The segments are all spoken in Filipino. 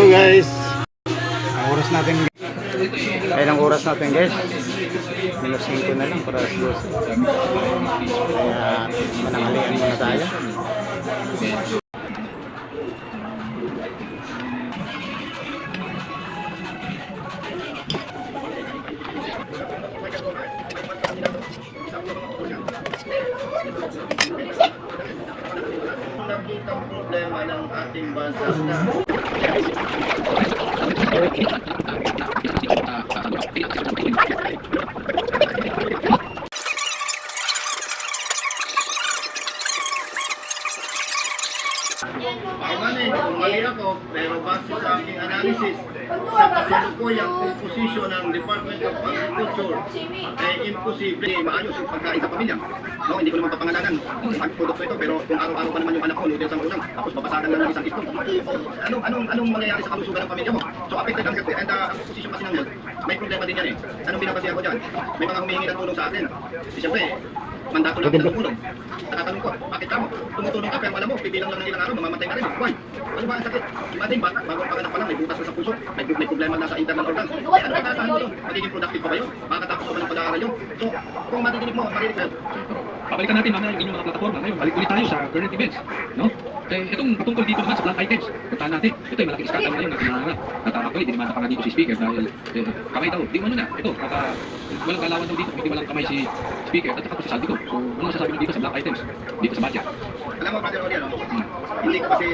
guys. Ang oras natin. Ayun ang oras natin guys. Minus 5 na lang para sa 12. Kaya mananghalian muna tayo. Nakitang problema ng ating bansa na kung mali ako, pero base sa aking analysis, sa kasalukuyang composition ng Department of Agriculture, ay imposible maayos yung pagkain sa pamilya. No, hindi ko naman papangalanan ang produkto ito, pero kung araw-araw pa naman yung anak ko, noodles ang ulam, tapos babasagan lang ng isang itlog. Anong mangyayari sa kalusugan ng pamilya mo? So affected ang health, and ang composition kasi ng health, may problema din yan eh. Anong binabasihan ko dyan? May mga humihingi ng tulong sa atin. Siyempre, mandato lang ng tulong. Nakatanong ko, bakit ka mo? Tumutulong ka pero alam mo, pipilang lang ng ilang araw, mamamatay ka rin. Why? Ano ba ang sakit? Imagine, bata, bago ang panganak pa lang, may butas na sa puso, may problema na sa internal organs. Eh, ano katasahan mo doon? Magiging productive pa ba yun? Makakatapos ko pa ng pag-aaral yun? So, kung matidinig mo, marinig ka. Pabalikan natin mamaya yung inyong mga plataforma. Ngayon, balik ulit tayo sa current events. No? Itong patungkol dito naman sa blank items, puntahan natin. Ito yung malaking skandal ngayon na natatakoy, dinimanda pa nga dito si Speaker dahil kamay daw. Di mo na. Ito, walang kalawan daw dito, hindi walang kamay si Speaker at saka po si Saldi ko. So, ano masasabi mo dito sa blank items, dito sa budget? Alam mo, Brother Oriel, hindi ko kasi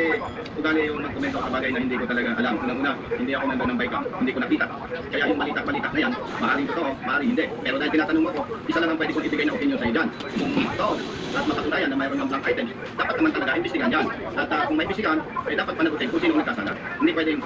ugali yung magkomento sa bagay na hindi ko talaga alam. Unang-una, hindi ako nandun ng BICAM, hindi ko nakita. Kaya yung balita na yan, maaaring totoo, maaaring hindi. Pero dahil tinatanong mo ko, isa lang ang pwede kong ibigay na opinion sa iyo dyan. Kung ito, at mapatunayan na mayroon ng blank items, dapat naman talaga imbestigahan yan. At kung may imbestigahan, ay dapat panagutin kung sino ang nagkasala. Hindi pwedeng